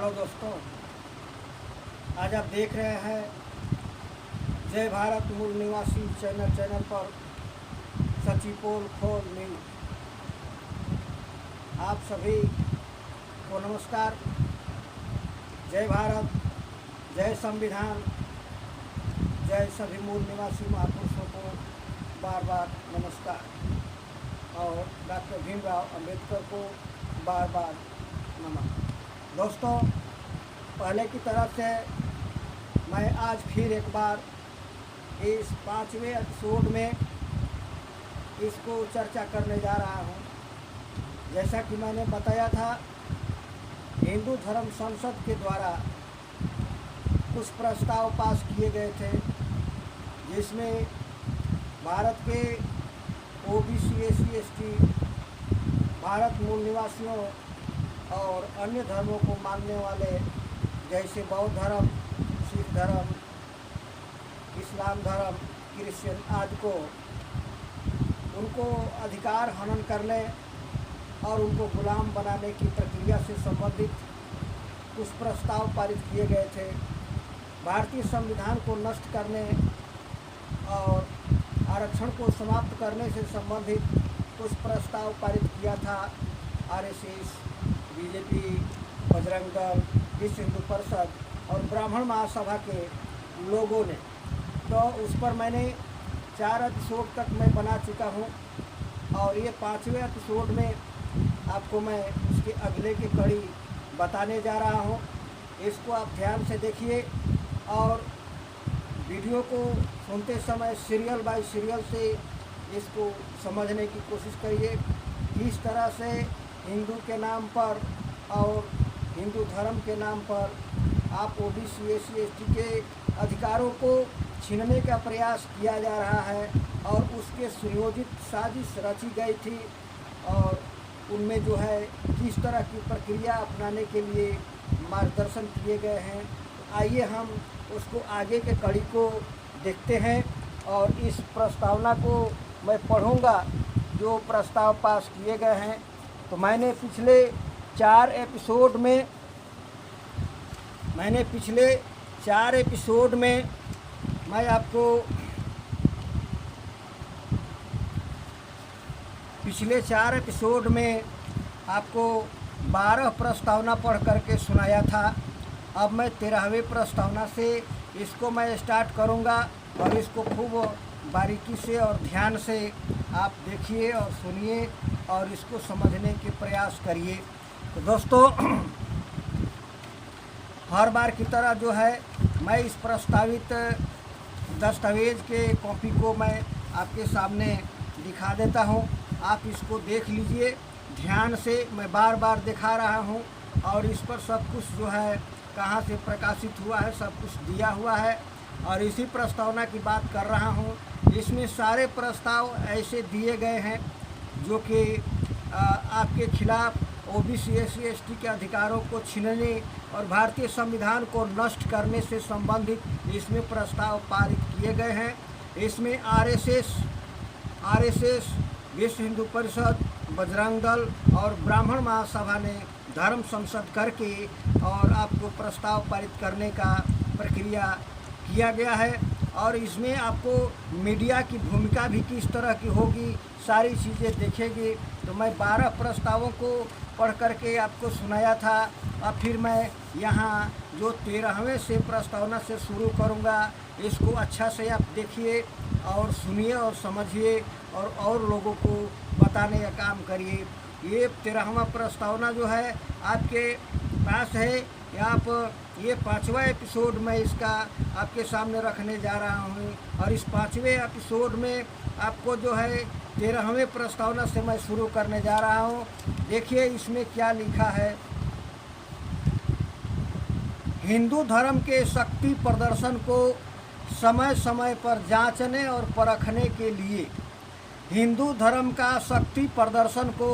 Hello दोस्तों, आज आप देख रहे हैं जय भारत मूल निवासी चैनल पर सचिपोल खोल न्यूज। आप सभी को नमस्कार। जय भारत, जय संविधान, जय सभी मूल निवासी महापुरुषों को बार बार नमस्कार और डॉक्टर भीमराव अंबेडकर को बार बार नमन। दोस्तों, पहले की तरह से मैं आज फिर एक बार इस 5वें एपिसोड में इसको चर्चा करने जा रहा हूँ। जैसा कि मैंने बताया था, हिंदू धर्म संसद के द्वारा कुछ प्रस्ताव पास किए गए थे, जिसमें भारत के ओबीसी, एससी, एसटी, भारत मूल निवासियों और अन्य धर्मों को मानने वाले जैसे बौद्ध धर्म, सिख धर्म, इस्लाम धर्म, क्रिश्चियन आदि को उनको अधिकार हनन करने और उनको गुलाम बनाने की प्रक्रिया से संबंधित कुछ प्रस्ताव पारित किए गए थे। भारतीय संविधान को नष्ट करने और आरक्षण को समाप्त करने से संबंधित कुछ प्रस्ताव पारित किया था आरएसएस, बीजेपी, बजरंग दल, विश्व हिंदू परिषद और ब्राह्मण महासभा के लोगों ने। तो उस पर मैंने 4 एपिसोड तक मैं बना चुका हूँ और ये 5वें एपिसोड में आपको मैं उसके अगले की कड़ी बताने जा रहा हूँ। इसको आप ध्यान से देखिए और वीडियो को सुनते समय सीरियल बाय सीरियल से इसको समझने की कोशिश करिए। किस तरह से हिंदू के नाम पर और हिंदू धर्म के नाम पर आप ओबीसी, एससी, एसटी के अधिकारों को छीनने का प्रयास किया जा रहा है और उसके सुनियोजित साजिश रची गई थी और उनमें जो है किस तरह की प्रक्रिया अपनाने के लिए मार्गदर्शन किए गए हैं। आइए हम उसको आगे के कड़ी को देखते हैं और इस प्रस्तावना को मैं पढ़ूंगा जो प्रस्ताव पास किए गए हैं। तो मैंने पिछले 4 एपिसोड में मैं आपको पिछले 4 एपिसोड में आपको 12 प्रस्तावना पढ़ करके सुनाया था। अब मैं 13वें प्रस्तावना से इसको मैं स्टार्ट करूंगा और इसको खूब बारीकी से और ध्यान से आप देखिए और सुनिए और इसको समझने के प्रयास करिए। तो दोस्तों, हर बार की तरह जो है मैं इस प्रस्तावित दस्तावेज के कॉपी को मैं आपके सामने दिखा देता हूं। आप इसको देख लीजिए ध्यान से। मैं बार बार दिखा रहा हूं और इस पर सब कुछ जो है कहां से प्रकाशित हुआ है सब कुछ दिया हुआ है और इसी प्रस्तावना की बात कर रहा हूं। इसमें सारे प्रस्ताव ऐसे दिए गए हैं जो कि आपके खिलाफ ओबीसी, एससी, एसटी के अधिकारों को छीनने और भारतीय संविधान को नष्ट करने से संबंधित इसमें प्रस्ताव पारित किए गए हैं। इसमें आरएसएस, विश्व हिंदू परिषद, बजरंग दल और ब्राह्मण महासभा ने धर्म संसद करके और आपको प्रस्ताव पारित करने का प्रक्रिया किया गया है और इसमें आपको मीडिया की भूमिका भी किस तरह की होगी सारी चीज़ें देखेंगे। तो मैं 12 प्रस्तावों को पढ़ करके आपको सुनाया था। अब फिर मैं यहाँ जो 13वें से प्रस्तावना से शुरू करूँगा, इसको अच्छा से आप देखिए और सुनिए और समझिए और लोगों को बताने का काम करिए। ये 13वां प्रस्तावना जो है आपके पास है। आप ये 5वां एपिसोड में इसका आपके सामने रखने जा रहा हूँ और इस 5वें एपिसोड में आपको जो है 13वें प्रस्तावना से मैं शुरू करने जा रहा हूँ। देखिए इसमें क्या लिखा है। हिंदू धर्म के शक्ति प्रदर्शन को समय समय पर जांचने और परखने के लिए हिंदू धर्म का शक्ति प्रदर्शन को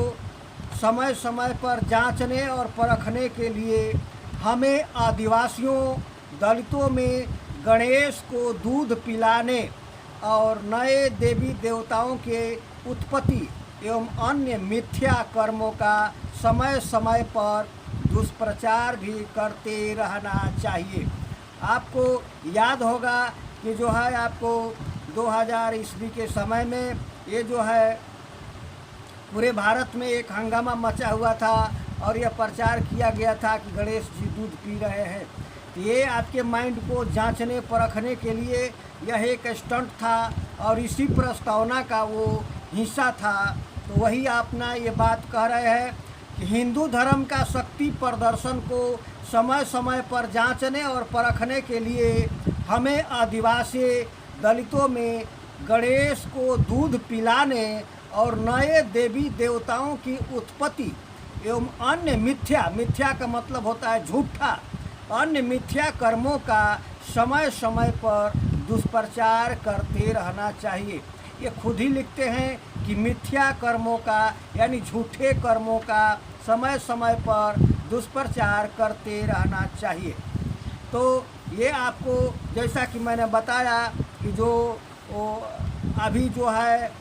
समय समय पर जांचने और परखने के लिए हमें आदिवासियों, दलितों में गणेश को दूध पिलाने और नए देवी देवताओं के उत्पत्ति एवं अन्य मिथ्या कर्मों का समय समय पर दुष्प्रचार भी करते रहना चाहिए। आपको याद होगा कि जो है आपको 2000 ईस्वी के समय में ये जो है पूरे भारत में एक हंगामा मचा हुआ था और यह प्रचार किया गया था कि गणेश जी दूध पी रहे हैं। तो ये आपके माइंड को जांचने परखने के लिए यह एक स्टंट था और इसी प्रस्तावना का वो हिस्सा था। तो वही अपना ये बात कह रहे हैं कि हिंदू धर्म का शक्ति प्रदर्शन को समय समय पर जांचने और परखने के लिए हमें आदिवासी दलितों में गणेश को दूध पिलाने और नए देवी देवताओं की उत्पत्ति एवं अन्य मिथ्या का मतलब होता है झूठा, अन्य मिथ्या कर्मों का समय समय पर दुष्प्रचार करते रहना चाहिए। ये खुद ही लिखते हैं कि मिथ्या कर्मों का यानी झूठे कर्मों का समय समय पर दुष्प्रचार करते रहना चाहिए। तो ये आपको जैसा कि मैंने बताया कि जो अभी जो है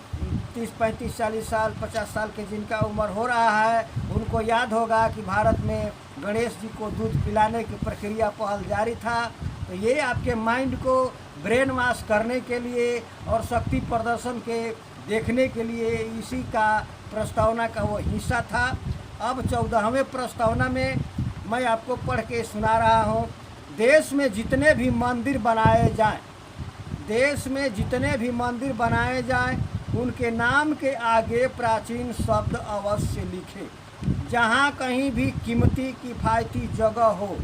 30, 35, 40 साल 50 साल के जिनका उम्र हो रहा है उनको याद होगा कि भारत में गणेश जी को दूध पिलाने की प्रक्रिया पहल जारी था। तो ये आपके माइंड को ब्रेन वॉश करने के लिए और शक्ति प्रदर्शन के देखने के लिए इसी का प्रस्तावना का वो हिस्सा था। अब 14वें प्रस्तावना में मैं आपको पढ़ के सुना रहा हूँ। देश में जितने भी मंदिर बनाए जाएं, देश में जितने भी मंदिर बनाए जाएं उनके नाम के आगे प्राचीन शब्द अवश्य लिखें। जहाँ कहीं भी कीमती किफ़ायती जगह हो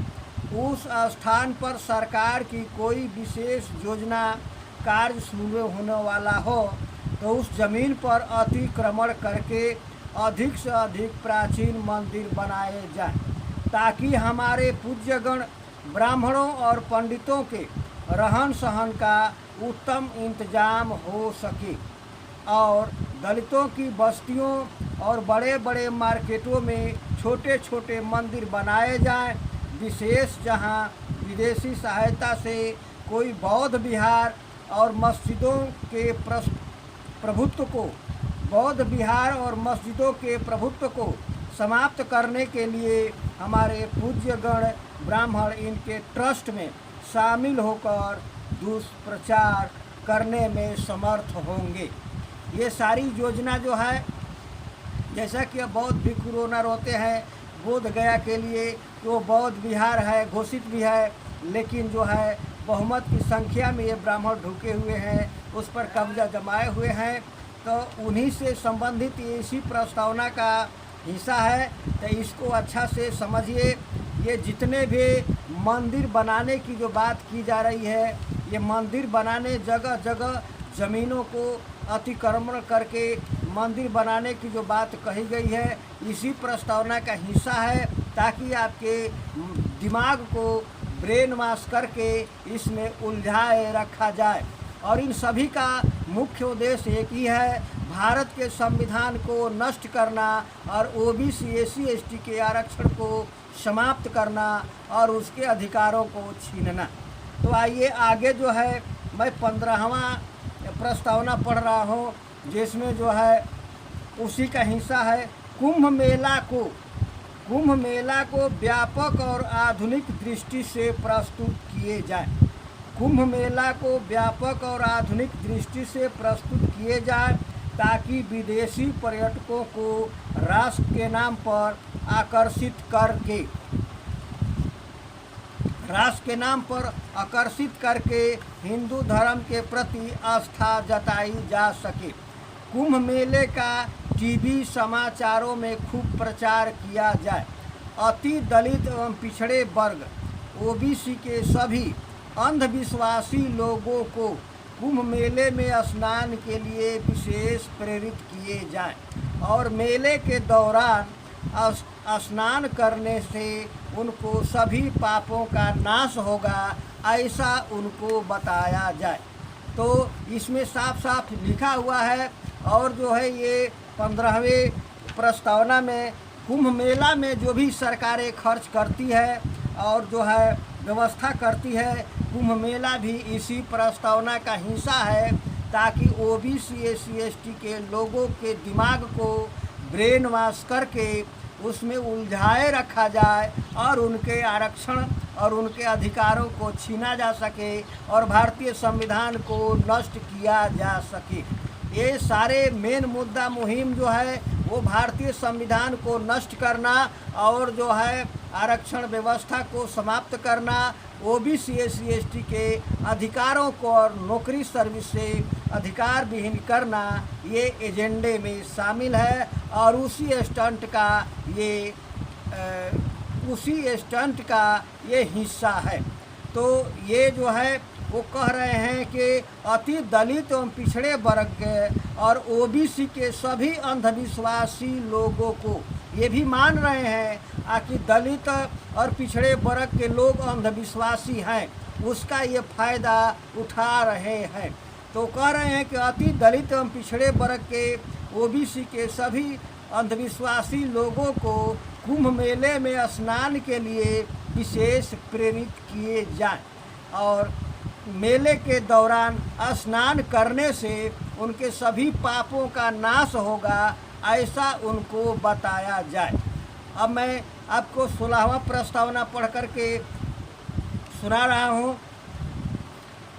उस स्थान पर सरकार की कोई विशेष योजना कार्य शुरू होने वाला हो तो उस जमीन पर अतिक्रमण करके अधिक से अधिक प्राचीन मंदिर बनाए जाएं, ताकि हमारे पूज्यगण ब्राह्मणों और पंडितों के रहन सहन का उत्तम इंतजाम हो सके और दलितों की बस्तियों और बड़े बड़े मार्केटों में छोटे छोटे मंदिर बनाए जाएं, विशेष जहां विदेशी सहायता से कोई बौद्ध विहार और मस्जिदों के प्रभुत्व को समाप्त करने के लिए हमारे पूज्यगण ब्राह्मण इनके ट्रस्ट में शामिल होकर दुष्प्रचार करने में समर्थ होंगे। ये सारी योजना जो है, जैसा कि अब बौद्ध भिक्षु ओनर होते हैं बोध गया के लिए, तो बौद्ध विहार है, घोषित भी है, लेकिन जो है बहुमत की संख्या में ये ब्राह्मण ढुके हुए हैं, उस पर कब्जा जमाए हुए हैं। तो उन्हीं से संबंधित ये इसी प्रस्तावना का हिस्सा है। तो इसको अच्छा से समझिए। ये जितने भी मंदिर बनाने की जो बात की जा रही है, ये मंदिर बनाने जगह जगह ज़मीनों को अतिक्रमण करके मंदिर बनाने की जो बात कही गई है, इसी प्रस्तावना का हिस्सा है, ताकि आपके दिमाग को ब्रेन वॉश करके इसमें उलझाए रखा जाए। और इन सभी का मुख्य उद्देश्य एक ही है, भारत के संविधान को नष्ट करना और ओबीसी एससी एसटी के आरक्षण को समाप्त करना और उसके अधिकारों को छीनना। तो आइए आगे जो है मैं 15वां प्रस्तावना पढ़ रहा हूँ, जिसमें जो है उसी का हिस्सा है। कुंभ मेला को व्यापक और आधुनिक दृष्टि से प्रस्तुत किए जाए। कुंभ मेला को व्यापक और आधुनिक दृष्टि से प्रस्तुत किए जाए ताकि विदेशी पर्यटकों को राष्ट्र के नाम पर आकर्षित करके हिंदू धर्म के प्रति आस्था जताई जा सके। कुंभ मेले का टीवी समाचारों में खूब प्रचार किया जाए। अति दलित एवं पिछड़े वर्ग ओबीसी के सभी अंधविश्वासी लोगों को कुंभ मेले में स्नान के लिए विशेष प्रेरित किए जाएं और मेले के दौरान स्नान करने से उनको सभी पापों का नाश होगा, ऐसा उनको बताया जाए। तो इसमें साफ साफ लिखा हुआ है। और जो है ये 15वें प्रस्तावना में कुंभ मेला में जो भी सरकारें खर्च करती है और जो है व्यवस्था करती है, कुंभ मेला भी इसी प्रस्तावना का हिस्सा है, ताकि ओबीसी एससी एसटी के लोगों के दिमाग को ब्रेन वॉश करके उसमें उलझाए रखा जाए और उनके आरक्षण और उनके अधिकारों को छीना जा सके और भारतीय संविधान को नष्ट किया जा सके। ये सारे मेन मुद्दा मुहिम जो है वो भारतीय संविधान को नष्ट करना और जो है आरक्षण व्यवस्था को समाप्त करना, ओबीसी एससी एसटी के अधिकारों को और नौकरी सर्विस से अधिकार विहीन करना, ये एजेंडे में शामिल है और उसी स्टंट का ये हिस्सा है। तो ये जो है वो कह रहे हैं कि अति दलित एवं पिछड़े वर्ग के और ओबीसी के सभी अंधविश्वासी लोगों को, ये भी मान रहे हैं कि दलित और पिछड़े वर्ग के लोग अंधविश्वासी हैं, उसका ये फ़ायदा उठा रहे हैं। तो कह रहे हैं कि अति दलित एवं पिछड़े वर्ग के ओबीसी के सभी अंधविश्वासी लोगों को कुंभ मेले में स्नान के लिए विशेष प्रेरित किए जाएं और मेले के दौरान स्नान करने से उनके सभी पापों का नाश होगा, ऐसा उनको बताया जाए। अब मैं आपको 16वां प्रस्तावना पढ़ करके सुना रहा हूँ।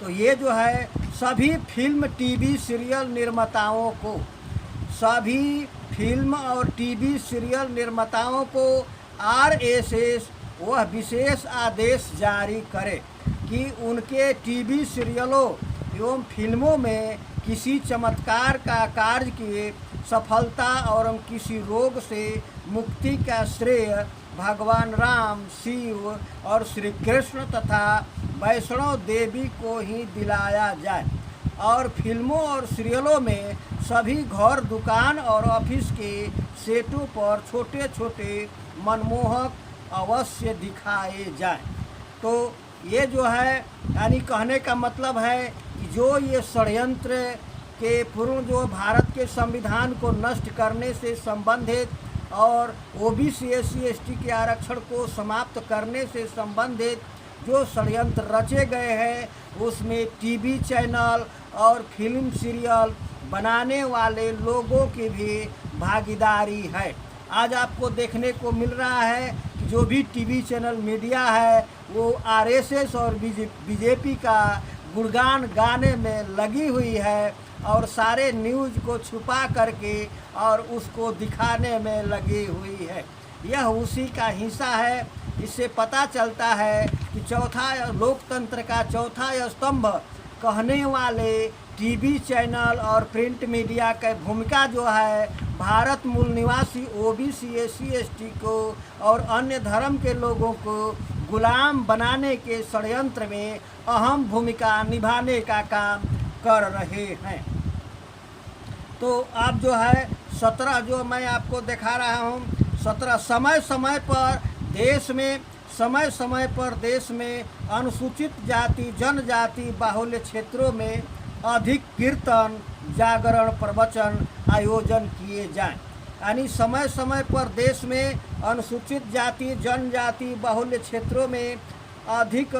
तो ये जो है सभी फिल्म टीवी सीरियल निर्माताओं को, सभी फिल्म और टीवी सीरियल निर्माताओं को आरएसएस वह विशेष आदेश जारी करे कि उनके टीवी सीरियलों एवं फिल्मों में किसी चमत्कार का कार्य किए सफलता और किसी रोग से मुक्ति का श्रेय भगवान राम, शिव और श्री कृष्ण तथा वैष्णो देवी को ही दिलाया जाए और फिल्मों और सीरियलों में सभी घर, दुकान और ऑफिस के सेटों पर छोटे छोटे मनमोहक अवश्य दिखाए जाएं। तो ये जो है यानी कहने का मतलब है कि जो ये षड्यंत्र के पूर्ण जो भारत के संविधान को नष्ट करने से संबंधित और ओबीसी एससी एसटी के आरक्षण को समाप्त करने से संबंधित जो षड्यंत्र रचे गए हैं, उसमें टीवी चैनल और फिल्म सीरियल बनाने वाले लोगों की भी भागीदारी है। आज आपको देखने को मिल रहा है कि जो भी टीवी चैनल मीडिया है वो आरएसएस और बीजेपी का गुणगान गाने में लगी हुई है और सारे न्यूज़ को छुपा करके और उसको दिखाने में लगी हुई है। यह उसी का हिस्सा है। इससे पता चलता है कि चौथा लोकतंत्र का चौथा स्तंभ कहने वाले टीवी चैनल और प्रिंट मीडिया की भूमिका जो है भारत मूल निवासी ओबीसी एससी एसटी को और अन्य धर्म के लोगों को गुलाम बनाने के षड्यंत्र में अहम भूमिका निभाने का काम कर रहे हैं। तो आप जो है 17 जो मैं आपको दिखा रहा हूँ, 17 समय समय पर देश में अनुसूचित जाति जनजाति बाहुल्य क्षेत्रों में अधिक कीर्तन, जागरण, प्रवचन आयोजन किए जाएं। यानी समय समय पर देश में अनुसूचित जाति जनजाति बाहुल्य क्षेत्रों में अधिक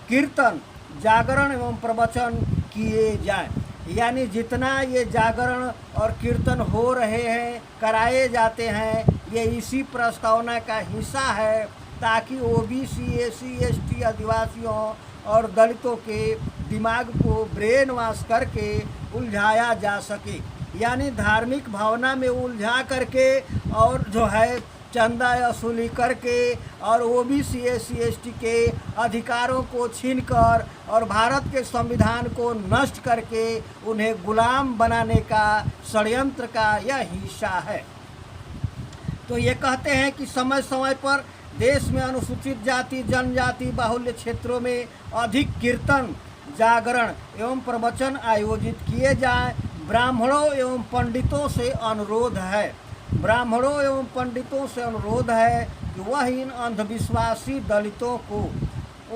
कीर्तन, जागरण एवं प्रवचन किए जाएं। यानी जितना ये जागरण और कीर्तन हो रहे हैं, कराए जाते हैं, ये इसी प्रस्तावना का हिस्सा है ताकि ओबीसी एससी एसटी आदिवासियों और दलितों के दिमाग को ब्रेन वॉश करके उलझाया जा सके। यानी धार्मिक भावना में उलझा करके और जो है चंदा वसूली करके और ओबीसी एससी एसटी के अधिकारों को छीनकर और भारत के संविधान को नष्ट करके उन्हें गुलाम बनाने का षड्यंत्र का यह हिस्सा है। तो ये कहते हैं कि समय समय पर देश में अनुसूचित जाति जनजाति बाहुल्य क्षेत्रों में अधिक कीर्तन, जागरण एवं प्रवचन आयोजित किए जाएं। ब्राह्मणों एवं पंडितों से अनुरोध है कि वह इन अंधविश्वासी दलितों को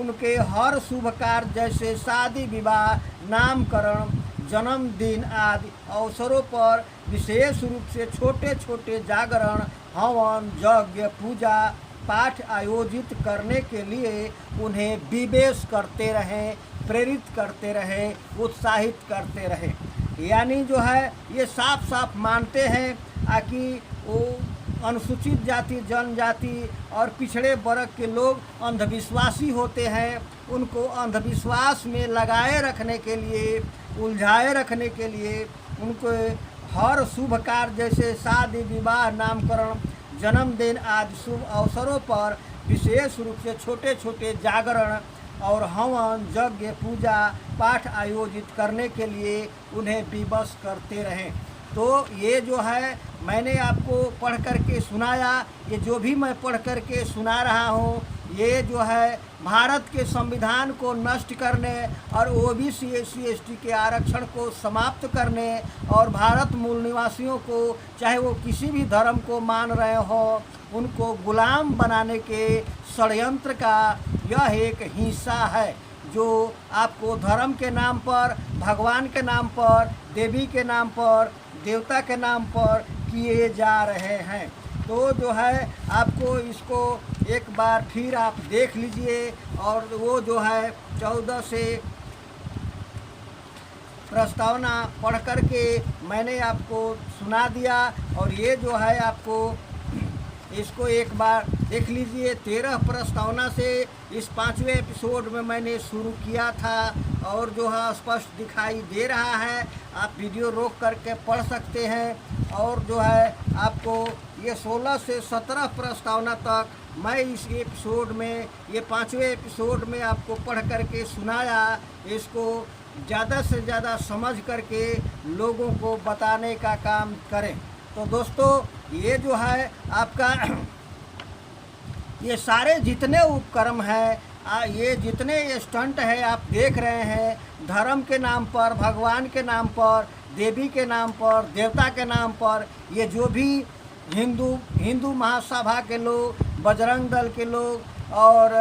उनके हर शुभ कार्य जैसे शादी विवाह, नामकरण, जन्मदिन आदि अवसरों पर विशेष रूप से छोटे छोटे जागरण, हवन, यज्ञ, पूजा पाठ आयोजित करने के लिए उन्हें विवेश करते रहें, प्रेरित करते रहें, उत्साहित करते रहें। यानी जो है ये साफ साफ मानते हैं कि वो अनुसूचित जाति जनजाति और पिछड़े वर्ग के लोग अंधविश्वासी होते हैं, उनको अंधविश्वास में लगाए रखने के लिए, उलझाए रखने के लिए उनको हर शुभ कार्य जैसे शादी विवाह नामकरण जन्मदिन आदि शुभ अवसरों पर विशेष रूप से छोटे छोटे जागरण और हवन यज्ञ पूजा पाठ आयोजित करने के लिए उन्हें विवश करते रहें। तो ये जो है मैंने आपको पढ़ करके सुनाया, ये जो भी मैं पढ़ करके सुना रहा हूँ ये जो है भारत के संविधान को नष्ट करने और ओबीसी एससी एसटी के आरक्षण को समाप्त करने और भारत मूल निवासियों को चाहे वो किसी भी धर्म को मान रहे हो उनको गुलाम बनाने के षड्यंत्र का यह एक हिस्सा है, जो आपको धर्म के नाम पर, भगवान के नाम पर, देवी के नाम पर, देवता के नाम पर किए जा रहे हैं। तो जो है आपको इसको एक बार फिर आप देख लीजिए और वो जो है 14 से प्रस्तावना पढ़ करके मैंने आपको सुना दिया और ये जो है आपको इसको एक बार देख लीजिए। 13 प्रस्तावना से इस 5वें एपिसोड में मैंने शुरू किया था और जो है स्पष्ट दिखाई दे रहा है, आप वीडियो रोक करके पढ़ सकते हैं। और जो है आपको ये 16 से 17 प्रस्तावना तक मैं इस एपिसोड में, ये 5वें एपिसोड में आपको पढ़ करके सुनाया। इसको ज़्यादा से ज़्यादा समझ करके लोगों को बताने का काम करें। तो दोस्तों ये जो है आपका ये सारे जितने उपक्रम हैं, ये जितने स्टंट है आप देख रहे हैं, धर्म के नाम पर, भगवान के नाम पर, देवी के नाम पर, देवता के नाम पर, ये जो भी हिंदू महासभा के लोग, बजरंग दल के लोग और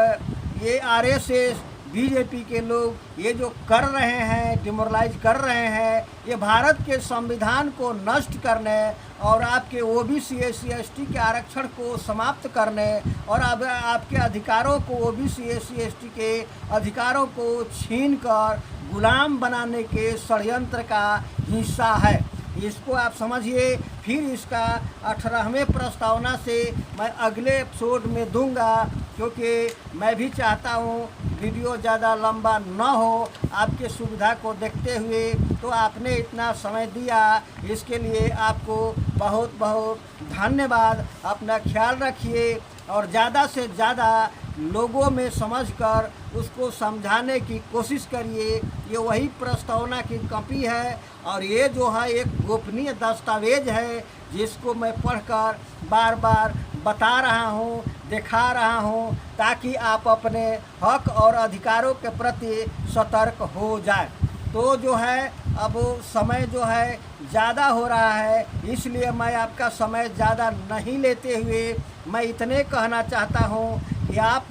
ये आरएसएस बीजेपी के लोग ये जो कर रहे हैं, डिमोरलाइज कर रहे हैं, ये भारत के संविधान को नष्ट करने और आपके ओबीसी एससी एसटी के आरक्षण को समाप्त करने और अब आपके अधिकारों को, ओबीसी एससी एसटी के अधिकारों को छीनकर गुलाम बनाने के षड्यंत्र का हिस्सा है। इसको आप समझिए। फिर इसका 18वें प्रस्तावना से मैं अगले एपिसोड में दूंगा, क्योंकि मैं भी चाहता हूँ वीडियो ज़्यादा लंबा न हो, आपके सुविधा को देखते हुए। तो आपने इतना समय दिया, इसके लिए आपको बहुत बहुत धन्यवाद। अपना ख्याल रखिए और ज़्यादा से ज़्यादा लोगों में समझकर उसको समझाने की कोशिश करिए। ये वही प्रस्तावना की कॉपी है और ये जो है एक गोपनीय दस्तावेज है जिसको मैं पढ़कर बार बार बता रहा हूँ, दिखा रहा हूँ, ताकि आप अपने हक और अधिकारों के प्रति सतर्क हो जाए। तो जो है अब समय जो है ज़्यादा हो रहा है, इसलिए मैं आपका समय ज़्यादा नहीं लेते हुए मैं इतने कहना चाहता हूँ कि आप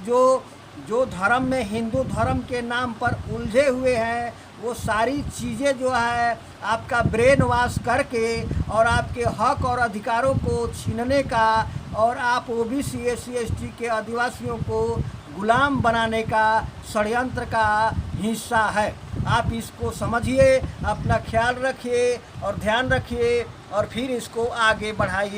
जो धर्म में, हिंदू धर्म के नाम पर उलझे हुए हैं, वो सारी चीज़ें जो है आपका ब्रेन वॉश करके और आपके हक और अधिकारों को छीनने का और आप ओबीसी एससी एसटी के आदिवासियों को गुलाम बनाने का षड्यंत्र का हिस्सा है। आप इसको समझिए, अपना ख्याल रखिए और ध्यान रखिए और फिर इसको आगे बढ़ाइए।